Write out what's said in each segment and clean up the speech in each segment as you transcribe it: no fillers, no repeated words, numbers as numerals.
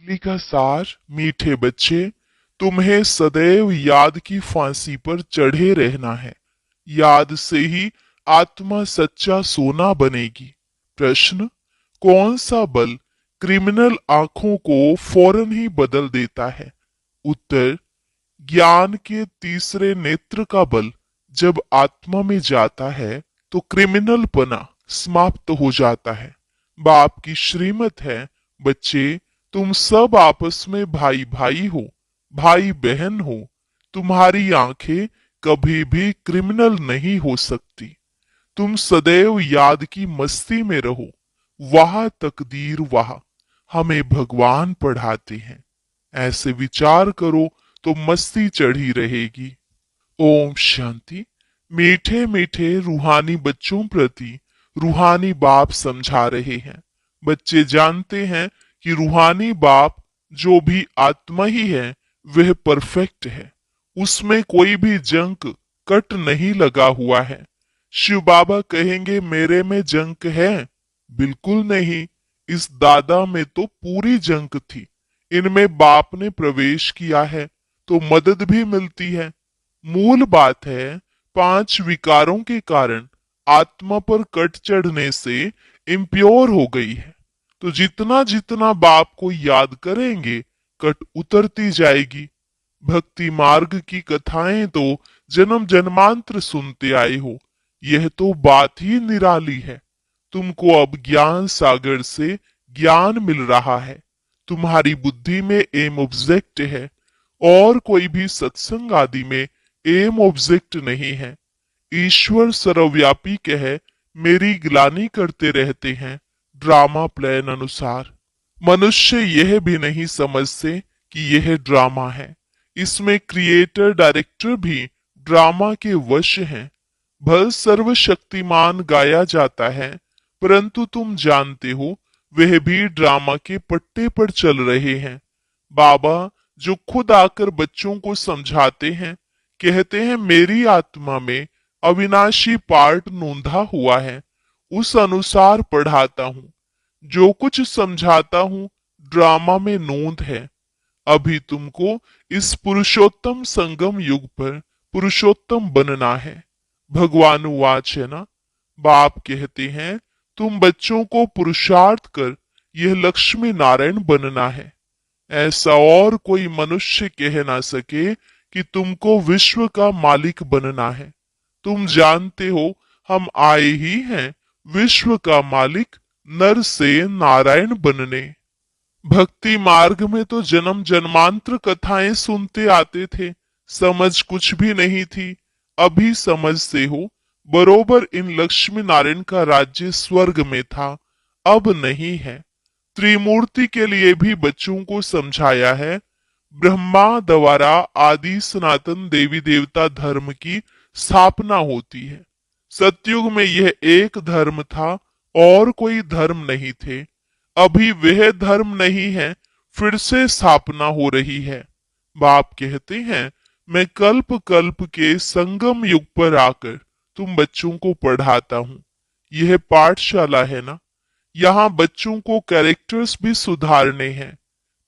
चुगली का सार, मीठे बच्चे, तुम्हें सदैव याद की फांसी पर चढ़े रहना है। याद से ही आत्मा सच्चा सोना बनेगी। प्रश्न, कौन सा बल क्रिमिनल आंखों को फौरन ही बदल देता है? उत्तर, ज्ञान के तीसरे नेत्र का बल जब आत्मा में जाता है तो क्रिमिनल पना समाप्त हो जाता है। बाप की श्रीमत है, बच्चे, तुम सब आपस में भाई भाई हो, भाई बहन हो। तुम्हारी आंखें कभी भी क्रिमिनल नहीं हो सकती। तुम सदैव याद की मस्ती में रहो। वह तकदीर वह हमें भगवान पढ़ाते हैं। ऐसे विचार करो तो मस्ती चढ़ी रहेगी। ओम शांति। मीठे मीठे रूहानी बच्चों प्रति रूहानी बाप समझा रहे हैं। बच्चे जानते हैं कि रूहानी बाप जो भी आत्मा ही है वह परफेक्ट है। उसमें कोई भी जंक कट नहीं लगा हुआ है। शिव बाबा कहेंगे मेरे में जंक है? बिल्कुल नहीं। इस दादा में तो पूरी जंक थी। इनमें बाप ने प्रवेश किया है तो मदद भी मिलती है। मूल बात है, पांच विकारों के कारण आत्मा पर कट चढ़ने से इम्प्योर हो गई है। तो जितना जितना बाप को याद करेंगे कट उतरती जाएगी। भक्ति मार्ग की कथाएं तो जन्म जन्मांतर सुनते आए हो। यह तो बात ही निराली है। तुमको अब ज्ञान सागर से ज्ञान मिल रहा है। तुम्हारी बुद्धि में एम ऑब्जेक्ट है और कोई भी सत्संग आदि में एम ऑब्जेक्ट नहीं है। ईश्वर सर्वव्यापी कह मेरी गिलानी करते रहते हैं ड्रामा प्लान अनुसार। मनुष्य यह भी नहीं समझते कि यह ड्रामा है। इसमें क्रिएटर डायरेक्टर भी ड्रामा के वश हैं। भल सर्वशक्तिमान गाया जाता है, परंतु तुम जानते हो वह भी ड्रामा के पट्टे पर चल रहे हैं। बाबा जो खुद आकर बच्चों को समझाते हैं, कहते हैं मेरी आत्मा में अविनाशी पार्ट नोंधा हुआ है, उस अनुसार पढ़ाता हूँ। जो कुछ समझाता हूँ ड्रामा में नोंद है। अभी तुमको इस पुरुषोत्तम संगम युग पर पुरुषोत्तम बनना है। भगवान वाच है ना। बाप कहते हैं तुम बच्चों को पुरुषार्थ कर यह लक्ष्मी नारायण बनना है। ऐसा और कोई मनुष्य कह ना सके कि तुमको विश्व का मालिक बनना है। तुम जानते हो हम आए ही हैं विश्व का मालिक नर से नारायण बनने। भक्ति मार्ग में तो जन्म जन्मांतर कथाएं सुनते आते थे, समझ कुछ भी नहीं थी। अभी समझते हो बरोबर इन लक्ष्मी नारायण का राज्य स्वर्ग में था, अब नहीं है। त्रिमूर्ति के लिए भी बच्चों को समझाया है। ब्रह्मा द्वारा आदि सनातन देवी देवता धर्म की स्थापना होती है। सतयुग में यह एक धर्म था और कोई धर्म नहीं थे। अभी वह धर्म नहीं है, फिर से स्थापना हो रही है। बाप कहते हैं मैं कल्प कल्प के संगम युग पर आकर तुम बच्चों को पढ़ाता हूँ। यह पाठशाला है ना। यहाँ बच्चों को कैरेक्टर्स भी सुधारने हैं,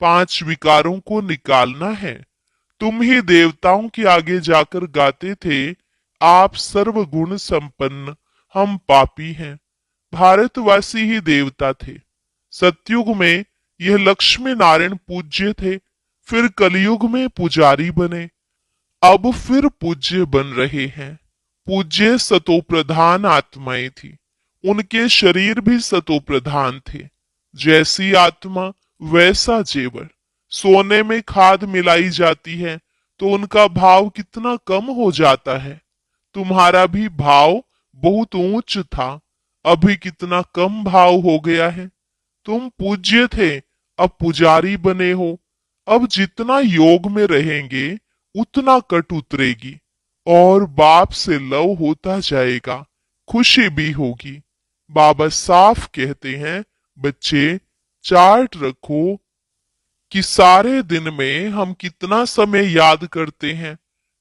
पांच विकारों को निकालना है। तुम ही देवताओं के आगे जाकर गाते थे आप सर्वगुण संपन्न, हम पापी हैं। भारतवासी ही देवता थे। सतयुग में यह लक्ष्मी नारायण पूज्य थे, फिर कलयुग में पुजारी बने, अब फिर पूज्य बन रहे हैं। पूज्य सतोप्रधान आत्माएं थी, उनके शरीर भी सतोप्रधान थे। जैसी आत्मा वैसा जेवर। सोने में खाद मिलाई जाती है तो उनका भाव कितना कम हो जाता है। तुम्हारा भी भाव बहुत ऊंच था, अभी कितना कम भाव हो गया है। तुम पूज्य थे, अब पुजारी बने हो। अब जितना योग में रहेंगे उतना कट उतरेगी और बाप से लव होता जाएगा, खुशी भी होगी। बाबा साफ कहते हैं बच्चे चार्ट रखो कि सारे दिन में हम कितना समय याद करते हैं।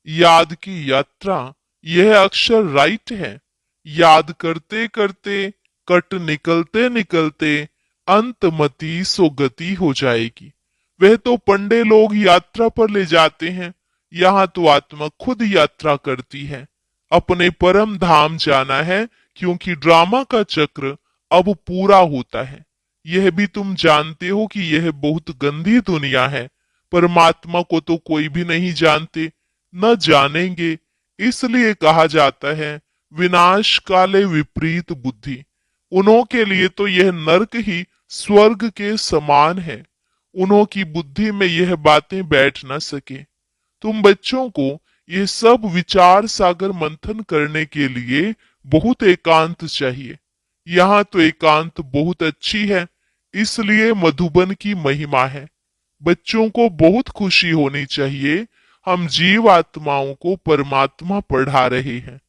याद की यात्रा यह अक्षर राइट है। याद करते करते कट निकलते निकलते अंतमति सो गति हो जाएगी। वह तो पंडे लोग यात्रा पर ले जाते हैं, यहाँ तो आत्मा खुद यात्रा करती है। अपने परम धाम जाना है, क्योंकि ड्रामा का चक्र अब पूरा होता है। यह भी तुम जानते हो कि यह बहुत गंदी दुनिया है। परमात्मा को तो कोई भी नहीं जानते, न जानेंगे। इसलिए कहा जाता है, विनाश काले विपरीत बुद्धि। उन्हों के लिए तो यह नरक ही स्वर्ग के समान है। उन्हों की बुद्धि में यह बातें बैठ न सके। तुम बच्चों को ये सब विचार सागर मंथन करने के लिए बहुत एकांत चाहिए। यहाँ तो एकांत बहुत अच्छी है, इसलिए मधुबन की महिमा है। बच्चों को बहुत खुशी होनी चाहिए, हम जीव आत्माओं को परमात्मा पढ़ा रहे हैं।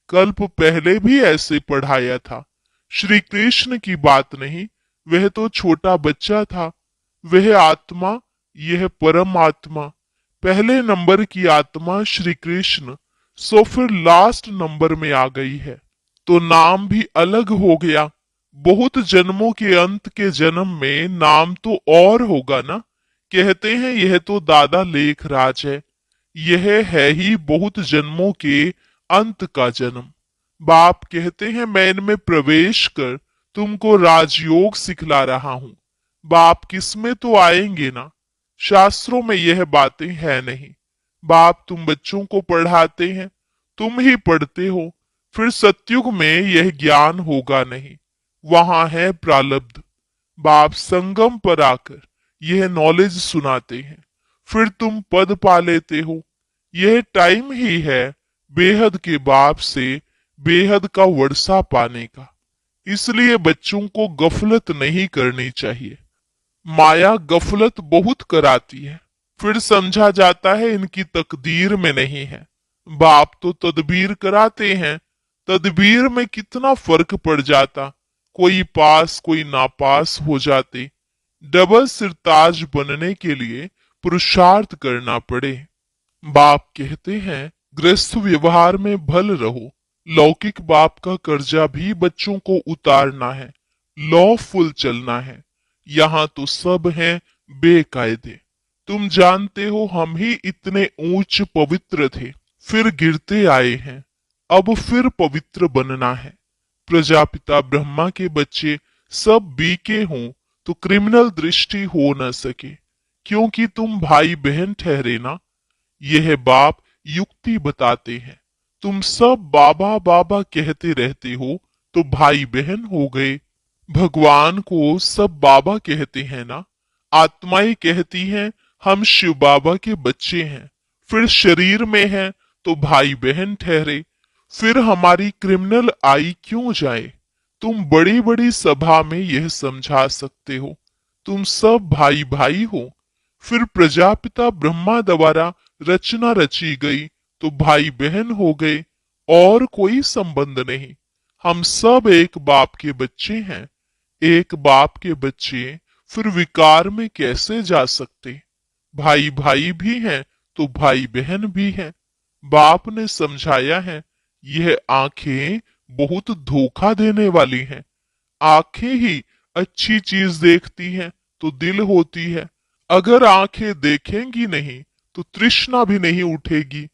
कल्प पहले भी ऐसे पढ़ाया था। श्री कृष्ण की बात नहीं, वह तो छोटा बच्चा था। वह आत्मा, यह परम आत्मा, पहले नंबर की आत्मा श्री कृष्ण, सो फिर लास्ट नंबर में आ गई है, तो नाम भी अलग हो गया। बहुत जन्मों के अंत के जन्म में नाम तो और होगा ना। कहते हैं यह तो दादा लेखराज है। यह है ही बहुत जन्मों के अंत का जन्म। बाप कहते हैं मैं इनमें प्रवेश कर तुमको राजयोग सिखला रहा हूं। बाप किसमें तो आएंगे ना। शास्त्रों में यह बातें है नहीं। बाप तुम बच्चों को पढ़ाते हैं, तुम ही पढ़ते हो। फिर सतयुग में यह ज्ञान होगा नहीं, वहां है प्रालब्ध। बाप संगम पर आकर यह नॉलेज सुनाते हैं, फिर तुम पद पा लेते हो। यह टाइम ही है बेहद के बाप से बेहद का वर्षा पाने का। इसलिए बच्चों को गफलत नहीं करनी चाहिए। माया गफलत बहुत कराती है, फिर समझा जाता है इनकी तकदीर में नहीं है। बाप तो तदबीर कराते हैं, तदबीर में कितना फर्क पड़ जाता। कोई पास कोई नापास हो जाते। डबल सिरताज बनने के लिए पुरुषार्थ करना पड़े। बाप कहते हैं गृहस्थ व्यवहार में भल रहो। लौकिक बाप का कर्जा भी बच्चों को उतारना है, लॉफुल चलना है। यहाँ तो सब हैं बेकायदे। तुम जानते हो हम ही इतने ऊंच पवित्र थे, फिर गिरते आए हैं, अब फिर पवित्र बनना है। प्रजापिता ब्रह्मा के बच्चे सब बीके हों तो क्रिमिनल दृष्टि हो न सके, क्योंकि तुम भाई बहन ठहरे ना। यह बाप युक्ति बताते हैं। तुम सब बाबा बाबा कहते रहते हो तो भाई बहन हो गए। भगवान को सब बाबा कहते हैं ना। आत्माएं कहती हैं हम शिव बाबा के बच्चे हैं, फिर शरीर में हैं तो भाई बहन ठहरे। फिर हमारी क्रिमिनल आई क्यों जाए। तुम बड़ी बड़ी सभा में यह समझा सकते हो, तुम सब भाई भाई हो। फिर प्रजापिता ब्रह्मा द्वारा रचना रची गई तो भाई बहन हो गए, और कोई संबंध नहीं। हम सब एक बाप के बच्चे हैं। एक बाप के बच्चे फिर विकार में कैसे जा सकते। भाई भाई भी हैं तो भाई बहन भी हैं। बाप ने समझाया है, यह आंखें बहुत धोखा देने वाली हैं। आंखें ही अच्छी चीज देखती हैं तो दिल होती है। अगर आंखें देखेंगी नहीं तो तृष्णा भी नहीं उठेगी।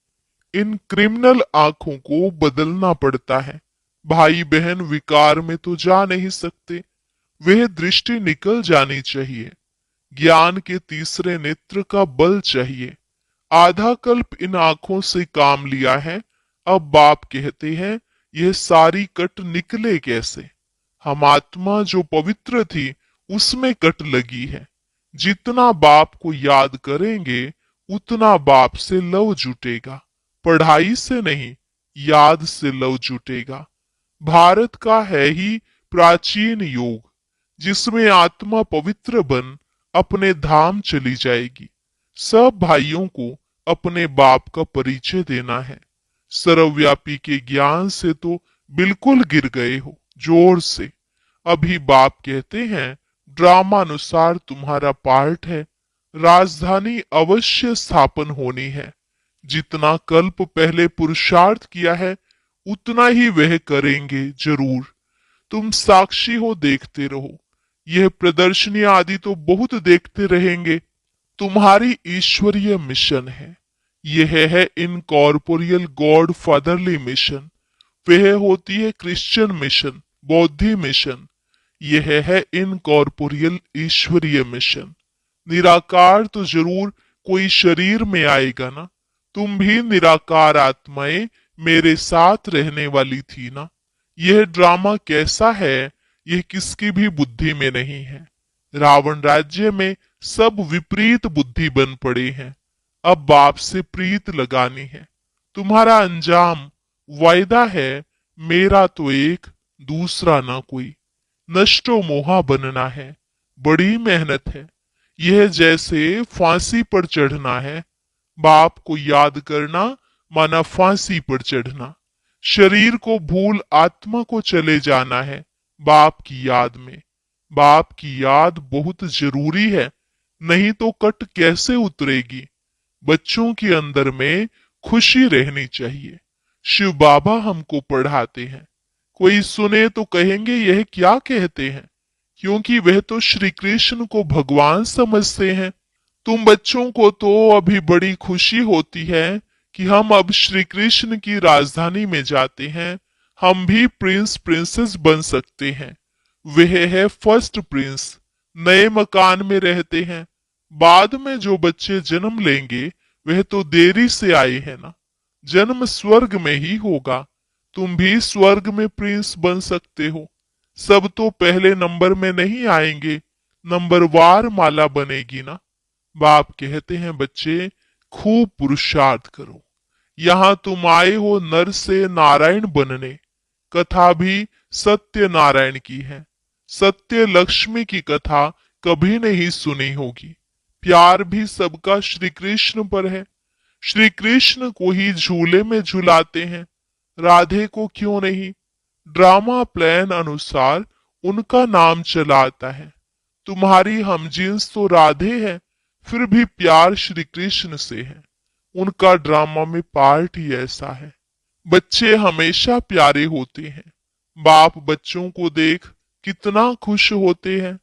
इन क्रिमिनल आंखों को बदलना पड़ता है। भाई बहन विकार में तो जा नहीं सकते, वह दृष्टि निकल जानी चाहिए। ज्ञान के तीसरे नेत्र का बल चाहिए। आधा कल्प इन आंखों से काम लिया है, अब बाप कहते हैं यह सारी कट निकले कैसे। हम आत्मा जो पवित्र थी उसमें कट लगी है। जितना बाप को याद करेंगे उतना बाप से लव जुटेगा। पढ़ाई से नहीं, याद से लव जुटेगा। भारत का है ही प्राचीन योग, जिसमें आत्मा पवित्र बन अपने धाम चली जाएगी। सब भाइयों को अपने बाप का परिचय देना है। सर्वव्यापी के ज्ञान से तो बिल्कुल गिर गए हो, जोर से। अभी बाप कहते हैं ड्रामानुसार तुम्हारा पार्ट है। राजधानी अवश्य स्थापन होनी है। जितना कल्प पहले पुरुषार्थ किया है उतना ही वह करेंगे जरूर। तुम साक्षी हो, देखते रहो। यह प्रदर्शनी आदि तो बहुत देखते रहेंगे। तुम्हारी ईश्वरीय मिशन है। यह है इनकॉर्पोरियल गॉड फादरली मिशन। वह होती है क्रिश्चियन मिशन, बौद्धि मिशन। यह है इनकॉर्पोरियल ईश्वरीय मिशन। निराकार तो जरूर कोई शरीर में आएगा ना। तुम भी निराकार आत्माएं मेरे साथ रहने वाली थी ना। यह ड्रामा कैसा है, यह किसकी भी बुद्धि में नहीं है। रावण राज्य में सब विपरीत बुद्धि बन पड़े हैं। अब बाप से प्रीत लगानी है। तुम्हारा अंजाम वायदा है, मेरा तो एक दूसरा ना कोई। नष्टो मोहा बनना है, बड़ी मेहनत है। यह जैसे फांसी पर चढ़ना है। बाप को याद करना माना फांसी पर चढ़ना। शरीर को भूल आत्मा को चले जाना है बाप की याद में। बाप की याद बहुत जरूरी है, नहीं तो कट कैसे उतरेगी। बच्चों के अंदर में खुशी रहनी चाहिए। शिव बाबा हमको पढ़ाते हैं। कोई सुने तो कहेंगे यह क्या कहते हैं, क्योंकि वह तो श्री कृष्ण को भगवान समझते हैं। तुम बच्चों को तो अभी बड़ी खुशी होती है कि हम अब श्री कृष्ण की राजधानी में जाते हैं। हम भी प्रिंस प्रिंसेस बन सकते हैं। वह है फर्स्ट प्रिंस। नए मकान में रहते हैं। बाद में जो बच्चे जन्म लेंगे वह तो देरी से आए हैं ना। जन्म स्वर्ग में ही होगा। तुम भी स्वर्ग में प्रिंस बन सकते हो। सब तो पहले नंबर में नहीं आएंगे, नंबरवार माला बनेगी ना। बाप कहते हैं बच्चे, खूब पुरुषार्थ करो। यहाँ तुम आए हो नर से नारायण बनने। कथा भी सत्य नारायण की है। सत्य लक्ष्मी की कथा कभी नहीं सुनी होगी। प्यार भी सबका श्री कृष्ण पर है। श्री कृष्ण को ही झूले में झुलाते हैं, राधे को क्यों नहीं। ड्रामा प्लान अनुसार उनका नाम चला आता है। तुम्हारी हमजिन्स तो राधे है, फिर भी प्यार श्री कृष्ण से है। उनका ड्रामा में पार्ट ही ऐसा है। बच्चे हमेशा प्यारे होते हैं। बाप बच्चों को देख कितना खुश होते हैं।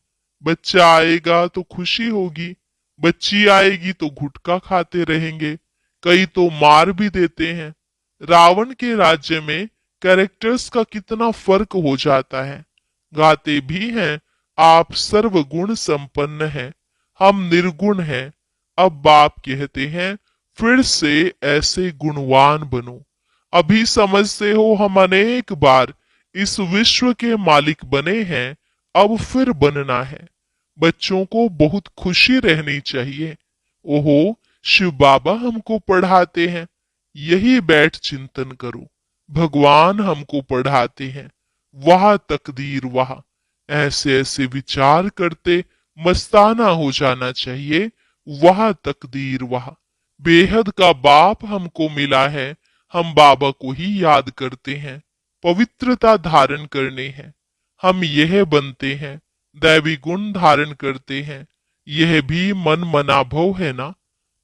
बच्चा आएगा तो खुशी होगी, बच्ची आएगी तो गुटखा खाते रहेंगे, कई तो मार भी देते हैं। रावण के राज्य में कैरेक्टर्स का कितना फर्क हो जाता है। गाते भी हैं, आप सर्वगुण संपन्न हैं, हम निर्गुण हैं। अब बाप कहते हैं, फिर से ऐसे गुणवान बनो। अभी समझते हो हम अनेक बार इस विश्व के मालिक बने हैं, अब फिर बनना है। बच्चों को बहुत खुशी रहनी चाहिए। ओहो, शिव बाबा हमको पढ़ाते हैं, यही बैठ चिंतन करो। भगवान हमको पढ़ाते हैं, वाह तकदीर वाह। ऐसे ऐसे विचार करते मस्ताना हो जाना चाहिए। वाह तकदीर वाह। बेहद का बाप हमको मिला है, हम बाबा को ही याद करते हैं। पवित्रता धारण करने हैं, हम यह बनते हैं। दैवी गुण धारण करते हैं, यह भी मन मनाभव है ना।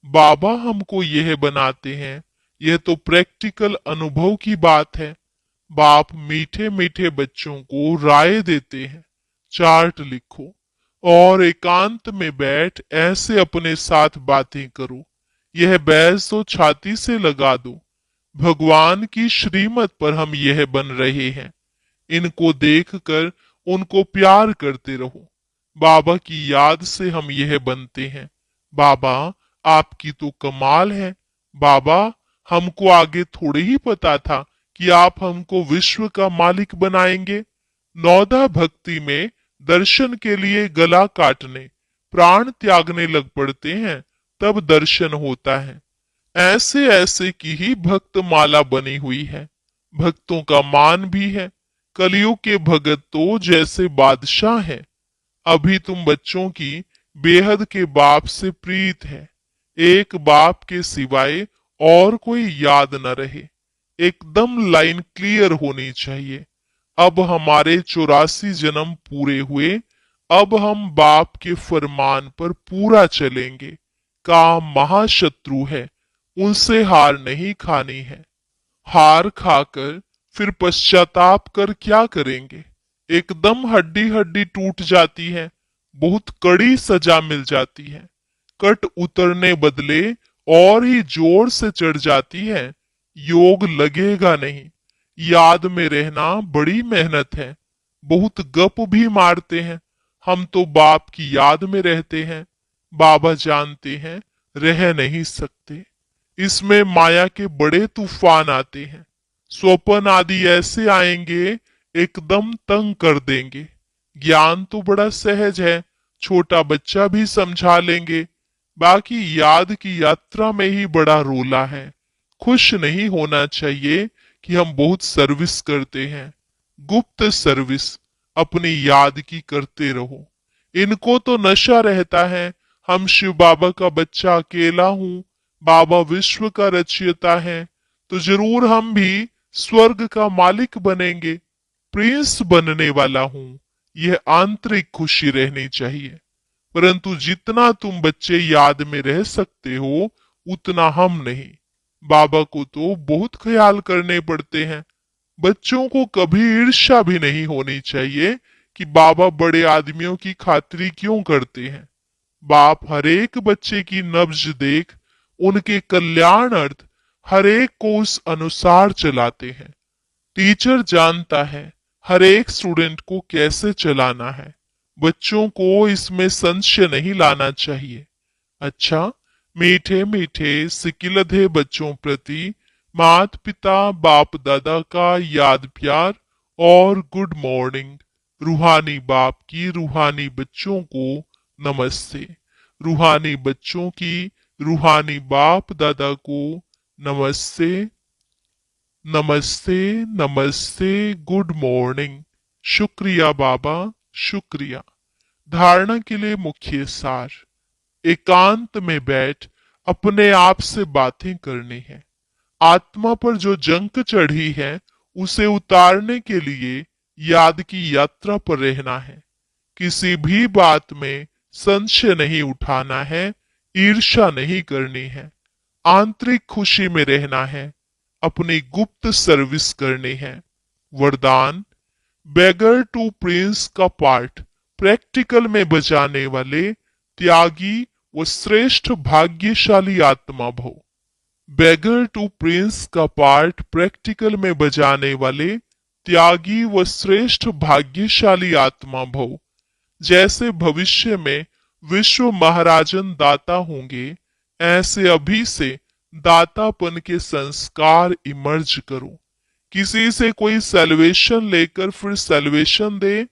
बाबा हमको यह बनाते हैं, यह तो प्रैक्टिकल अनुभव की बात है। बाप मीठे मीठे बच्चों को राय देते हैं, चार्ट लिखो और एकांत में बैठ ऐसे अपने साथ बातें करो। यह बैज तो छाती से लगा दो। भगवान की श्रीमत पर हम यह बन रहे हैं। इनको देखकर उनको प्यार करते रहो। बाबा की याद से हम यह बनते हैं। बाबा आपकी तो कमाल है। बाबा हमको आगे थोड़े ही पता था कि आप हमको विश्व का मालिक बनाएंगे। नौदा भक्ति में दर्शन के लिए गला काटने, प्राण त्यागने लग पड़ते हैं, तब दर्शन होता है। ऐसे ऐसे की ही भक्त माला बनी हुई है। भक्तों का मान भी है। कलियुग के भगत तो जैसे बादशाह है। अभी तुम बच्चों की बेहद के बाप से प्रीत है। एक बाप के सिवाय और कोई याद न रहे। एकदम लाइन क्लियर होनी चाहिए। अब हमारे 84 जन्म पूरे हुए। अब हम बाप के फरमान पर पूरा चलेंगे। काम महाशत्रु है, उनसे हार नहीं खानी है। हार खाकर फिर पश्चाताप कर क्या करेंगे। एकदम हड्डी हड्डी टूट जाती है, बहुत कड़ी सजा मिल जाती है। कट उतरने बदले और ही जोर से चढ़ जाती है। योग लगेगा नहीं। याद में रहना बड़ी मेहनत है। बहुत गप भी मारते हैं। हम तो बाप की याद में रहते हैं। बाबा जानते हैं रह नहीं सकते। इसमें माया के बड़े तूफान आते हैं। स्वप्न आदि ऐसे आएंगे एकदम तंग कर देंगे। ज्ञान तो बड़ा सहज है, छोटा बच्चा भी समझा लेंगे। बाकी याद की यात्रा में ही बड़ा रोला है। खुश नहीं होना चाहिए कि हम बहुत सर्विस करते हैं। गुप्त सर्विस अपनी याद की करते रहो। इनको तो नशा रहता है, हम शिव बाबा का बच्चा अकेला हूं, बाबा विश्व का रचयिता है, तो जरूर हम भी स्वर्ग का मालिक बनेंगे, प्रिंस बनने वाला हूं। यह आंतरिक खुशी रहनी चाहिए। परंतु जितना तुम बच्चे याद में रह सकते हो उतना हम नहीं। बाबा को तो बहुत ख्याल करने पड़ते हैं। बच्चों को कभी ईर्ष्या भी नहीं होनी चाहिए कि बाबा बड़े आदमियों की खातिरी क्यों करते हैं। बाप हर एक बच्चे की नब्ज देख उनके कल्याण अर्थ हर एक को उस अनुसार चलाते हैं। टीचर जानता है हर एक स्टूडेंट को कैसे चलाना है। बच्चों को इसमें संशय नहीं लाना चाहिए। अच्छा, मीठे मीठे सिकिलधे बच्चों प्रति मात पिता बाप दादा का याद प्यार और गुड मॉर्निंग। रूहानी बाप की रूहानी बच्चों को नमस्ते। रूहानी बच्चों की रूहानी बाप दादा को नमस्ते नमस्ते नमस्ते। Good morning. शुक्रिया बाबा, शुक्रिया। धारणा के लिए मुख्य सार। एकांत में बैठ अपने आप से बातें करनी है। आत्मा पर जो जंक चढ़ी है उसे उतारने के लिए याद की यात्रा पर रहना है। किसी भी बात में संशय नहीं उठाना है, ईर्ष्या नहीं करनी है। आंतरिक खुशी में रहना है, अपनी गुप्त सर्विस करनी है। वरदान। बेगर टू प्रिंस का पार्ट प्रैक्टिकल में बजाने वाले त्यागी व श्रेष्ठ भाग्यशाली आत्मा भव। बेगर टू प्रिंस का पार्ट प्रैक्टिकल में बजाने वाले त्यागी व श्रेष्ठ भाग्यशाली आत्मा भव। जैसे भविष्य में विश्व महाराजन दाता होंगे, ऐसे अभी से दातापन के संस्कार इमर्ज करो। किसी से कोई सेल्वेशन लेकर फिर सेल्वेशन दे,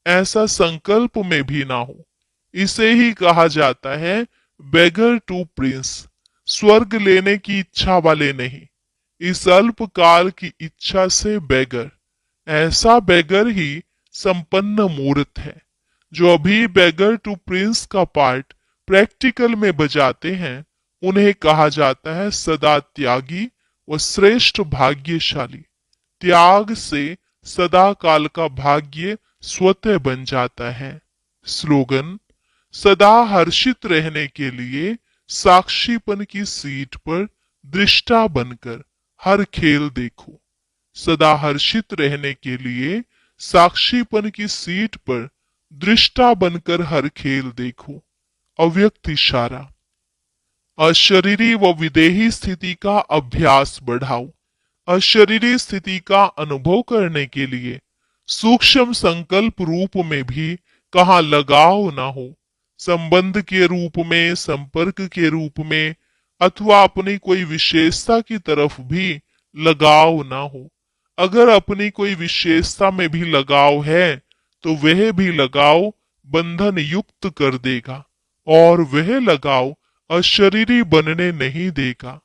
ऐसा संकल्प में भी ना हो। इसे ही कहा जाता है बेगर टू प्रिंस। स्वर्ग लेने की इच्छा वाले नहीं, इस अल्प काल की इच्छा से बेगर। ऐसा बेगर ही संपन्न मूर्त है। जो अभी बेगर टू प्रिंस का पार्ट प्रैक्टिकल में बजाते हैं उन्हें कहा जाता है सदा त्यागी व श्रेष्ठ भाग्यशाली। त्याग से सदा काल का भाग्य स्वतः बन जाता है। स्लोगन। सदा हर्षित रहने के लिए साक्षीपन की सीट पर दृष्टा बनकर हर खेल देखो। सदा हर्षित रहने के लिए साक्षीपन की सीट पर दृष्टा बनकर हर खेल देखो। अव्यक्त इशारा। अशरीरी व विदेही स्थिति का अभ्यास बढ़ाओ। अशरीरी स्थिति का अनुभव करने के लिए सूक्ष्म संकल्प रूप में भी कहाँ लगाव ना हो, संबंध के रूप में, संपर्क के रूप में, अथवा अपनी कोई विशेषता की तरफ भी लगाव ना हो। अगर अपनी कोई विशेषता में भी लगाव है तो वह भी लगाव बंधन युक्त कर देगा और वह लगाव अशरीरी बनने नहीं देगा।